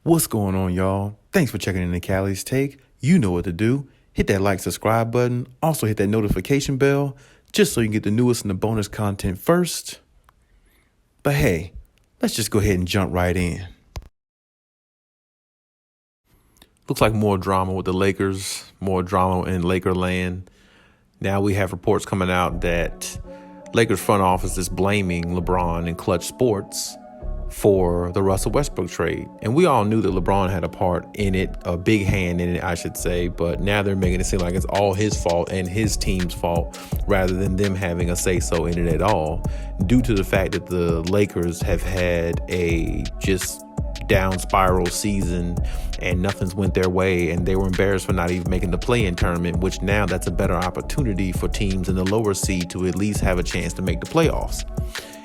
What's going on, y'all? Thanks for checking in the Khaliis Take. You know what to do. Hit that like, subscribe button. Also hit that notification bell just so you can get the newest and the bonus content first. But hey, let's just go ahead and jump right in. Looks like more drama with the Lakers, more drama in Lakerland. Now we have reports coming out that Lakers front office is blaming LeBron and Klutch Sports for the Russell Westbrook trade. And we all knew that LeBron had a part in it, a big hand in it, I should say. But now they're making it seem like it's all his fault and his team's fault rather than them having a say-so in it at all, due to the fact that the Lakers have had a just down spiral season and nothing's went their way, and they were embarrassed for not even making the play-in tournament, which now that's a better opportunity for teams in the lower seed to at least have a chance to make the playoffs.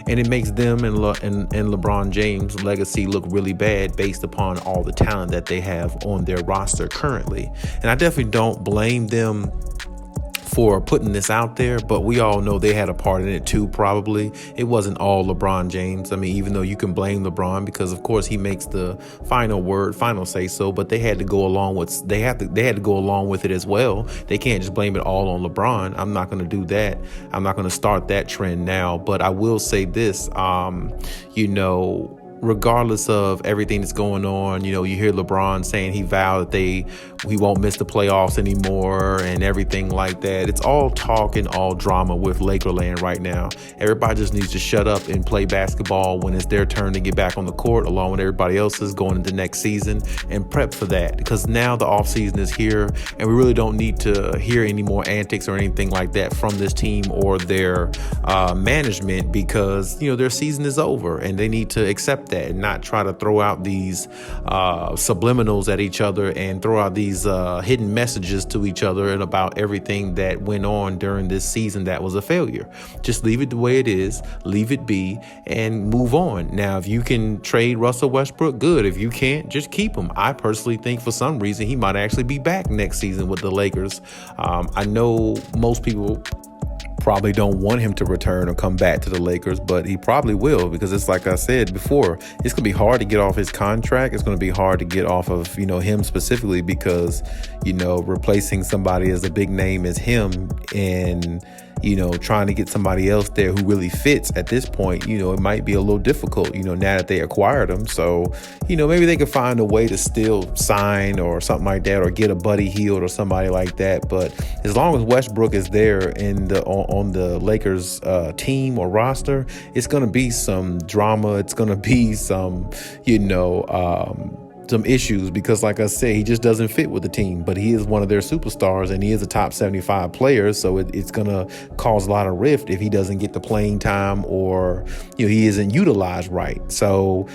And it makes them and LeBron James' legacy look really bad based upon all the talent that they have on their roster currently. And I definitely don't blame them for putting this out there, but we all know they had a part in it too, probably. It wasn't all LeBron James. I mean, even though you can blame LeBron because of course he makes the final say so, but they had to go along with they had to go along with it as well. They can't just blame it all on LeBron. I'm not going to do that. I'm not going to start that trend now, but I will say this, regardless of everything that's going on, you hear LeBron saying he vowed that he won't miss the playoffs anymore and everything like that. It's all talk and all drama with Lakerland right now. Everybody just needs to shut up and play basketball when it's their turn to get back on the court, along with everybody else's going into next season, and prep for that, because now the offseason is here and we really don't need to hear any more antics or anything like that from this team or their management, because their season is over and they need to accept that and not try to throw out these subliminals at each other and throw out these hidden messages to each other and about everything that went on during this season that was a failure. Just leave it the way it is, leave it be, and move on. Now, if you can trade Russell Westbrook, good. If you can't, just keep him. I personally think for some reason he might actually be back next season with the Lakers. I know most people probably don't want him to return or come back to the Lakers, but he probably will, because it's like I said before, it's going to be hard to get off his contract. It's going to be hard to get off of, him specifically, because, replacing somebody as a big name as him and, trying to get somebody else there who really fits at this point, it might be a little difficult, now that they acquired him. So, maybe they could find a way to still sign or something like that, or get a Buddy Hield or somebody like that. But as long as Westbrook is there on the Lakers team or roster, it's going to be some drama. It's going to be some issues, because like I said, he just doesn't fit with the team, but he is one of their superstars and he is a top 75 player. So it's going to cause a lot of rift if he doesn't get the playing time, or, he isn't utilized right. So,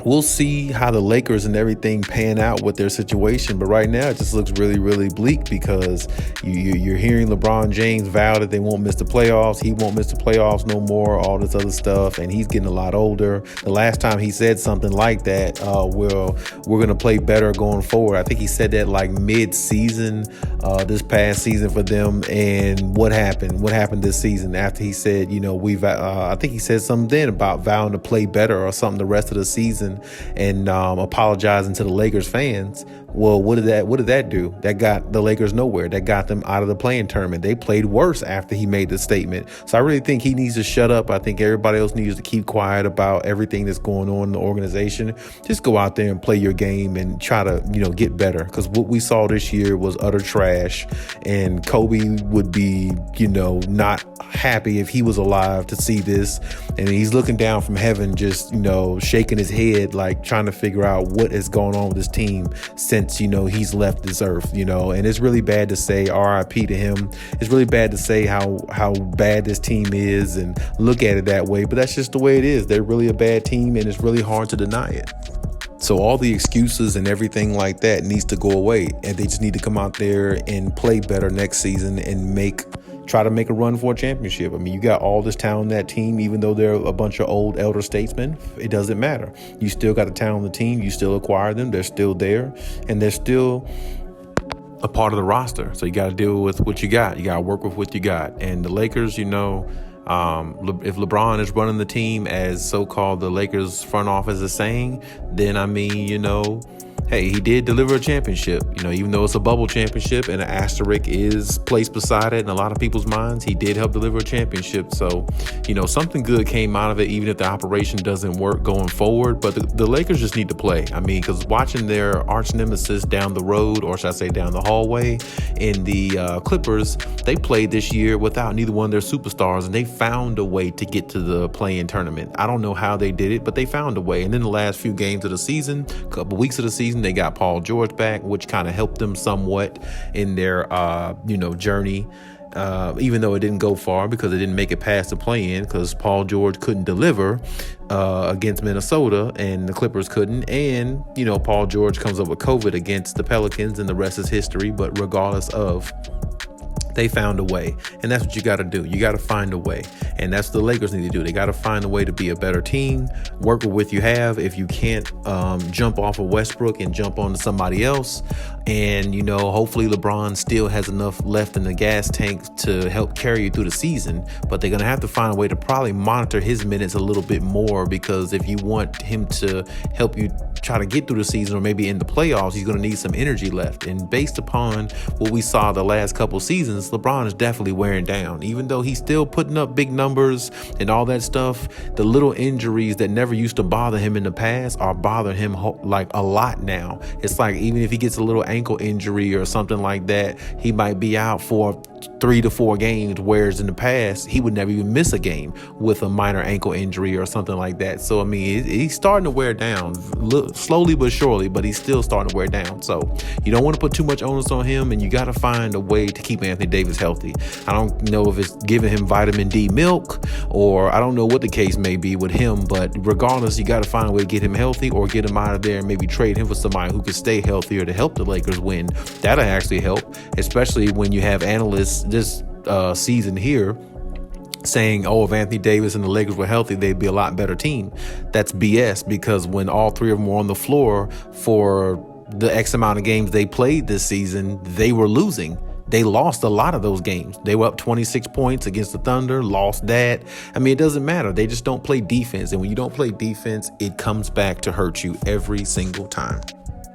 we'll see how the Lakers and everything pan out with their situation. But right now it just looks really, really bleak, because you're hearing LeBron James vow that they won't miss the playoffs. He won't miss the playoffs no more, all this other stuff. And he's getting a lot older. The last time he said something like that, we're going to play better going forward. I think he said that like mid-season, this past season for them. And what happened? What happened this season after he said, I think he said something then about vowing to play better or something the rest of the season, and apologizing to the Lakers fans. Well, what did that do? That got the Lakers nowhere. That got them out of the play-in tournament. They played worse after he made the statement. So I really think he needs to shut up. I think everybody else needs to keep quiet about everything that's going on in the organization. Just go out there and play your game and try to, get better. Because what we saw this year was utter trash. And Kobe would be, not happy if he was alive to see this. And he's looking down from heaven, just, shaking his head, like trying to figure out what is going on with his team since, he's left this earth, and it's really bad to say RIP to him. It's really bad to say how bad this team is and look at it that way, but that's just the way it is. They're really a bad team, and it's really hard to deny it. So all the excuses and everything like that needs to go away, and they just need to come out there and play better next season and try to make a run for a championship. I mean, you got all this talent on that team, even though they're a bunch of old elder statesmen. It doesn't matter. You still got the talent on the team. You still acquire them. They're still there, and they're still a part of the roster. So you got to deal with what you got. You got to work with what you got. And the Lakers, If LeBron is running the team as so-called the Lakers front office is saying, then I mean, hey, he did deliver a championship, even though it's a bubble championship and an asterisk is placed beside it in a lot of people's minds, he did help deliver a championship. So, something good came out of it, even if the operation doesn't work going forward. But the Lakers just need to play. I mean, because watching their arch nemesis down the road, or should I say down the hallway, in the Clippers, they played this year without neither one of their superstars, and they found a way to get to the play-in tournament. I don't know how they did it, but they found a way. And then the last few games of the season, a couple weeks of the season, they got Paul George back, which kind of helped them somewhat in their, journey. Even though it didn't go far because it didn't make it past the play-in because Paul George couldn't deliver against Minnesota and the Clippers couldn't. And, Paul George comes up with COVID against the Pelicans and the rest is history. But regardless of, they found a way, and that's what you got to do. You got to find a way, and that's what the Lakers need to do. They got to find a way to be a better team, work with what you have. If you can't jump off of Westbrook and jump onto somebody else, and hopefully LeBron still has enough left in the gas tank to help carry you through the season. But they're gonna have to find a way to probably monitor his minutes a little bit more, because if you want him to help you try to get through the season or maybe in the playoffs, he's going to need some energy left. And based upon what we saw the last couple seasons, LeBron is definitely wearing down. Even though he's still putting up big numbers and all that stuff, the little injuries that never used to bother him in the past are bothering him like a lot now. It's like even if he gets a little ankle injury or something like that, he might be out for 3 to 4 games, whereas in the past he would never even miss a game with a minor ankle injury or something like that. So I mean, he's starting to wear down slowly but surely, but he's still starting to wear down. So you don't want to put too much onus on him, and you got to find a way to keep Anthony Davis healthy. I don't know if it's giving him vitamin D milk, or I don't know what the case may be with him, but regardless, you got to find a way to get him healthy or get him out of there and maybe trade him for somebody who can stay healthier to help the Lakers win. That'll actually help, especially when you have analysts this season here saying, if Anthony Davis and the Lakers were healthy, they'd be a lot better team. That's BS, because when all three of them were on the floor for the X amount of games they played this season, they were losing. They lost a lot of those games. They were up 26 points against the Thunder, lost that. I mean, it doesn't matter. They just don't play defense. And when you don't play defense, it comes back to hurt you every single time.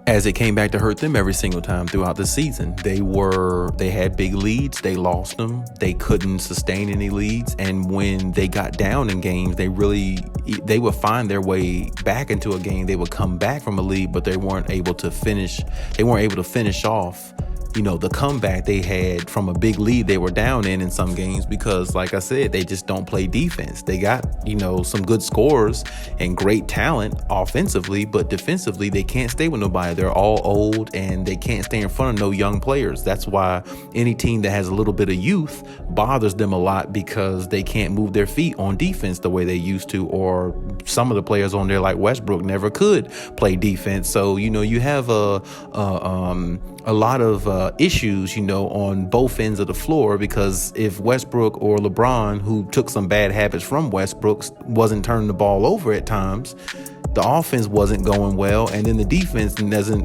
As it came back to hurt them every single time throughout the season. They had big leads, they lost them, they couldn't sustain any leads, and when they got down in games, they would find their way back into a game. They would come back from a lead, but they weren't able to finish off the comeback they had from a big lead they were down in some games, because like I said, they just don't play defense. They got, some good scorers and great talent offensively, but defensively, they can't stay with nobody. They're all old and they can't stay in front of no young players. That's why any team that has a little bit of youth bothers them a lot, because they can't move their feet on defense the way they used to, or some of the players on there like Westbrook never could play defense. So, you have a lot of issues, on both ends of the floor, because if Westbrook or LeBron, who took some bad habits from Westbrook, wasn't turning the ball over at times, the offense wasn't going well, and then the defense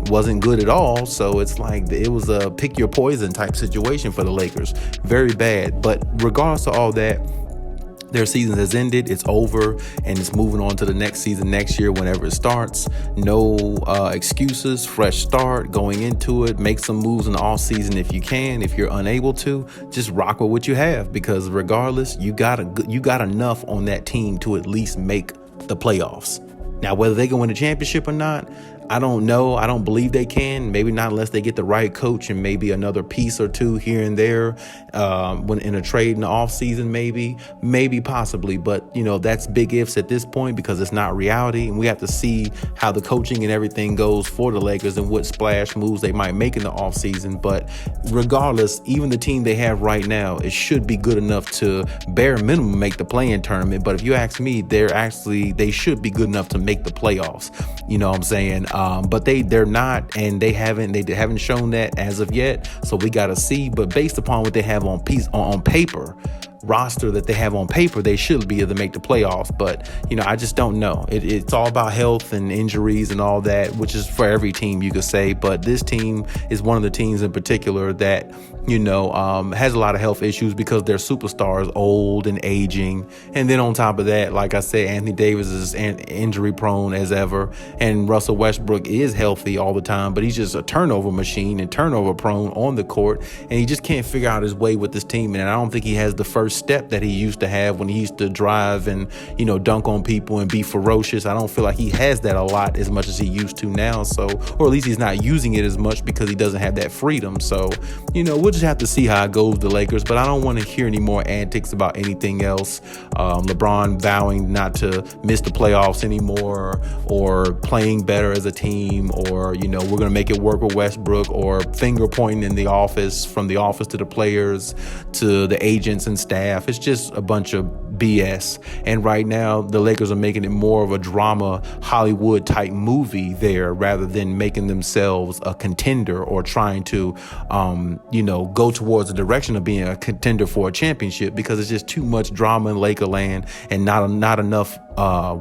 wasn't good at all. So it's like it was a pick your poison type situation for the Lakers. Very bad. But regardless of all that, their season has ended. It's over, and it's moving on to the next season next year whenever it starts. No excuses. Fresh start going into it. Make some moves in the off season if you can. If you're unable to, just rock with what you have, because regardless, you got enough on that team to at least make the playoffs. Now, whether they can win a championship or not, I don't know. I don't believe they can. Maybe not unless they get the right coach and maybe another piece or two here and there when in a trade in the offseason, maybe possibly. But, that's big ifs at this point, because it's not reality. And we have to see how the coaching and everything goes for the Lakers and what splash moves they might make in the offseason. But regardless, even the team they have right now, it should be good enough to bare minimum make the play-in tournament. But if you ask me, they should be good enough to make the playoffs. You know what I'm saying? But they're not, and they haven't shown that as of yet. So we got to see. But based upon what they have on paper roster that they have on paper, they should be able to make the playoffs. But, I just don't know. It's all about health and injuries and all that, which is for every team, you could say. But this team is one of the teams in particular that, has a lot of health issues because their superstars old and aging. And then on top of that, like I said, Anthony Davis is injury prone as ever. And Russell Westbrook is healthy all the time, but he's just a turnover machine and turnover prone on the court. And he just can't figure out his way with this team. And I don't think he has the first step that he used to have when he used to drive and, dunk on people and be ferocious. I don't feel like he has that a lot as much as he used to now. So, or at least he's not using it as much because he doesn't have that freedom. So, we'll just have to see how it goes with the Lakers, but I don't want to hear any more antics about anything else. LeBron vowing not to miss the playoffs anymore, or playing better as a team, or, we're going to make it work with Westbrook, or finger pointing in the office, from the office to the players, to the agents and staff. It's just a bunch of BS. And right now, the Lakers are making it more of a drama, Hollywood type movie there, rather than making themselves a contender or trying to, go towards the direction of being a contender for a championship, because it's just too much drama in Lakerland and not enough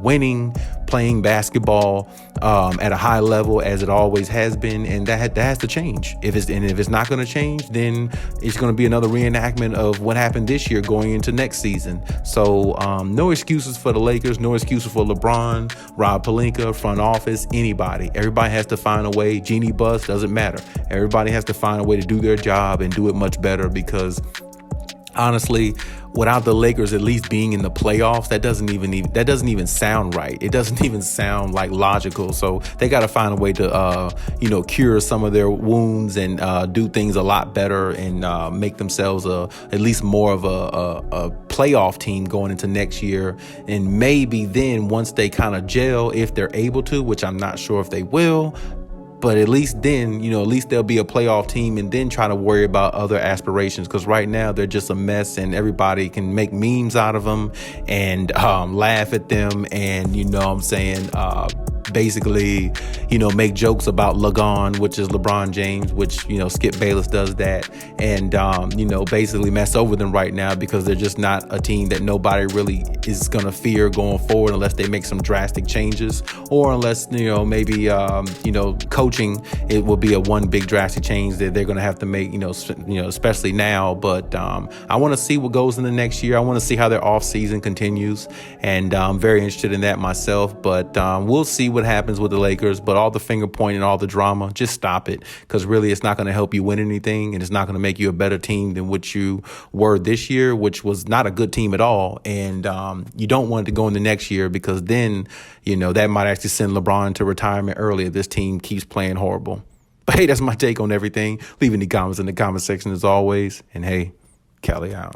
winning, playing basketball at a high level as it always has been, and that has to change. If it's not going to change, then it's going to be another reenactment of what happened this year going into next season. So no excuses for the Lakers, no excuses for LeBron, Rob Pelinka, front office, anybody. Everybody has to find a way. Genie bus, doesn't matter. Everybody has to find a way to do their job and do it much better, because honestly, without the Lakers at least being in the playoffs, that doesn't even sound right. It doesn't even sound like logical. So they got to find a way to, cure some of their wounds and do things a lot better and make themselves at least more of a playoff team going into next year. And maybe then once they kind of gel, if they're able to, which I'm not sure if they will, but at least then, at least they'll be a playoff team, and then try to worry about other aspirations. Because right now they're just a mess, and everybody can make memes out of them and laugh at them. And, basically, make jokes about LeBron, which is LeBron James, which, Skip Bayless does that. And, basically mess over them right now, because they're just not a team that nobody really is going to fear going forward, unless they make some drastic changes, or unless, maybe, coaching, it will be one big drastic change that they're going to have to make, especially now. But I want to see what goes in the next year. I want to see how their off season continues, and I'm very interested in that myself. But we'll see what happens with the Lakers. But all the finger pointing, all the drama, just stop it, because really it's not going to help you win anything, and it's not going to make you a better team than what you were this year, which was not a good team at all. And you don't want it to go into next year, because then that might actually send LeBron to retirement early if this team keeps playing horrible. But hey, that's my take on everything. Leave any comments in the comment section as always. And hey, Cali out.